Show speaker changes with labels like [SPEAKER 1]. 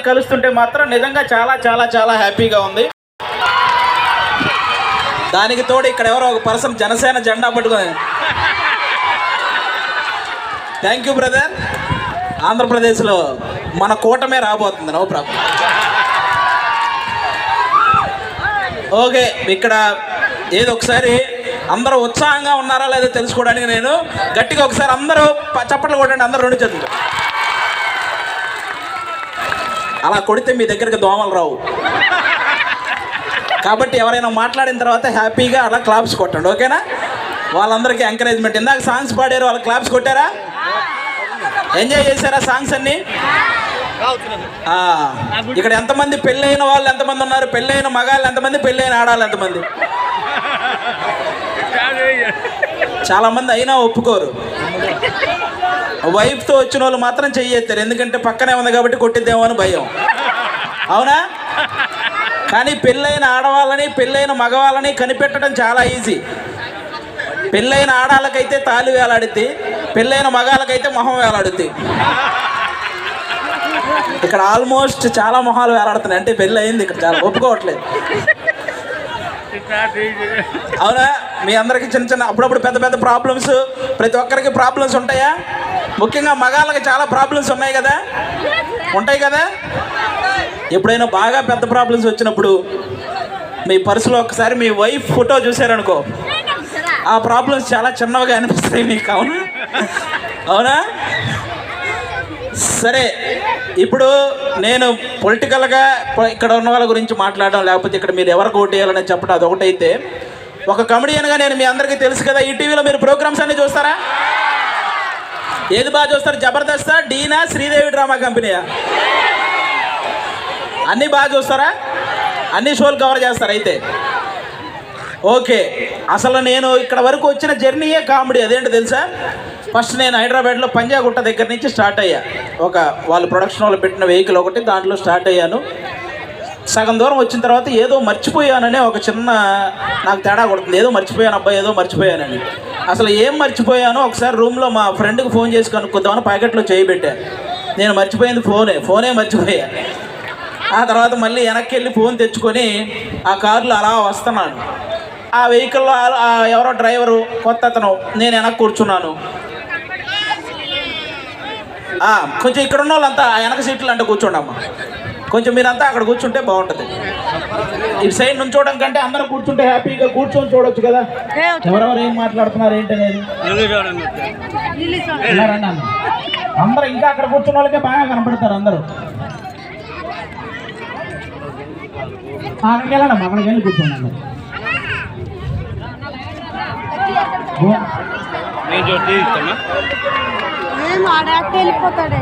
[SPEAKER 1] కలుస్తుంటే మాత్రం నిజంగా చాలా చాలా చాలా హ్యాపీగా ఉంది. దానికి తోడు ఇక్కడ ఎవరో ఒక పర్సన్ జనసేన జెండా పట్టుకొని, థ్యాంక్ యూ బ్రదర్. ఆంధ్రప్రదేశ్లో మన కూటమే రాబోతుంది, నో ప్రాబ్లం. ఓకే, ఇక్కడ ఏదో ఒకసారి అందరూ ఉత్సాహంగా ఉన్నారా లేదో తెలుసుకోవడానికి నేను గట్టిగా ఒకసారి అందరూ చప్పట్లు కొట్టండి, అందరూ రెండు చేతులు. అలా కొడితే మీ దగ్గరికి దోమలు రావు. కాబట్టి ఎవరైనా మాట్లాడిన తర్వాత హ్యాపీగా అలా క్లాప్స్ కొట్టండి, ఓకేనా? వాళ్ళందరికీ ఎంకరేజ్మెంట్. ఇందాక సాంగ్స్ పాడారు, వాళ్ళు క్లాప్స్ కొట్టారా? ఎంజాయ్ చేశారా సాంగ్స్ అన్ని? ఇక్కడ ఎంతమంది పెళ్ళైన వాళ్ళు ఎంతమంది ఉన్నారు? పెళ్ళైన మగాళ్ళు ఎంతమంది? పెళ్ళైన ఆడాలి ఎంతమంది? చాలా మంది అయినా ఒప్పుకోరు. వైఫ్తో వచ్చిన వాళ్ళు మాత్రం చెయ్యేస్తారు, ఎందుకంటే పక్కనే ఉంది కాబట్టి కొట్టిద్దేమో అని భయం, అవునా? కానీ పెళ్ళైన ఆడవాళ్ళని పెళ్ళైన మగవాళ్ళని కనిపెట్టడం చాలా ఈజీ. పెళ్ళైన ఆడాలకైతే తాళి వేలాడుద్ది, పెళ్ళైన మగాళ్ళకైతే మొహం వేలాడుద్ది. ఇక్కడ ఆల్మోస్ట్ చాలా మొహాలు వేలాడుతున్నాయి, అంటే పెళ్ళి అయింది. ఇక్కడ చాలా ఒప్పుకోవట్లేదు, అవునా? మీ అందరికీ చిన్న చిన్న అప్పుడప్పుడు పెద్ద పెద్ద ప్రాబ్లమ్స్, ప్రతి ఒక్కరికి ప్రాబ్లమ్స్ ఉంటాయా? ముఖ్యంగా మగాళ్ళకి చాలా ప్రాబ్లమ్స్ ఉన్నాయి కదా, ఉంటాయి కదా. ఎప్పుడైనా బాగా పెద్ద ప్రాబ్లమ్స్ వచ్చినప్పుడు మీ పర్సులో ఒకసారి మీ వైఫ్ ఫోటో చూసారనుకో, ఆ ప్రాబ్లమ్స్ చాలా చిన్నవిగా అనిపిస్తాయి మీకు, అవునా? అవునా? సరే, ఇప్పుడు నేను పొలిటికల్గా ఇక్కడ ఉన్న వాళ్ళ గురించి మాట్లాడడం, లేకపోతే ఇక్కడ మీరు ఎవరికి ఓటు వేయాలని చెప్పడం అదొకటైతే, ఒక కమెడియన్గా నేను మీ అందరికీ తెలుసు కదా, ఈ టీవీలో మీరు ప్రోగ్రామ్స్ అన్నీ చూస్తారా? ఏది బాగా చూస్తారు? జబర్దస్తా, డీనా, శ్రీదేవి డ్రామా కంపెనీయా? అన్నీ బాగా చూస్తారా? అన్ని షోలు కవర్ చేస్తారు అయితే? ఓకే, అసలు నేను ఇక్కడ వరకు వచ్చిన జర్నీయే కామెడీ. అదేంటో తెలుసా? ఫస్ట్ నేను హైదరాబాద్లో పంజాగుట్ట దగ్గర నుంచి స్టార్ట్ అయ్యా. వాళ్ళు ప్రొడక్షన్ వాళ్ళు పెట్టిన వెహికల్ ఒకటి, దాంట్లో స్టార్ట్ అయ్యాను. సగం దూరం వచ్చిన తర్వాత ఏదో మర్చిపోయాననే ఒక చిన్న నాకు తేడా కొడుతుంది. ఏదో మర్చిపోయాను అబ్బాయి, ఏదో మర్చిపోయానని. అసలు ఏం మర్చిపోయానో ఒకసారి రూమ్లో మా ఫ్రెండ్కి ఫోన్ చేసి కనుక్కుందామని ప్యాకెట్లో చేయబెట్టా. నేను మర్చిపోయింది ఫోనే మర్చిపోయా. ఆ తర్వాత మళ్ళీ వెనక్కి వెళ్ళి ఫోన్ తెచ్చుకొని ఆ కారులో అలా వస్తున్నాను. ఆ వెహికల్లో ఎవరో డ్రైవరు కొత్త అతను, నేను వెనక్కి కూర్చున్నాను. కొంచెం ఇక్కడ ఉన్న వాళ్ళంతా వెనక సీట్లు అంటే కూర్చోండమ్మా, కొంచెం మీరంతా అక్కడ కూర్చుంటే బాగుంటుంది. ఈ సైడ్ నుంచి చూడడం కంటే అందరూ కూర్చుంటే హ్యాపీగా కూర్చొని చూడొచ్చు కదా, ఎవరెవరు ఏం మాట్లాడుతున్నారు ఏంటనేది. అందరూ ఇంకా అక్కడ కూర్చున్న వాళ్ళకే బాగా కనపడతారు అందరూ. అక్కడికి వెళ్ళండి, అక్కడికి వెళ్ళి కూర్చోండి.
[SPEAKER 2] వెళ్ళిపోతాడు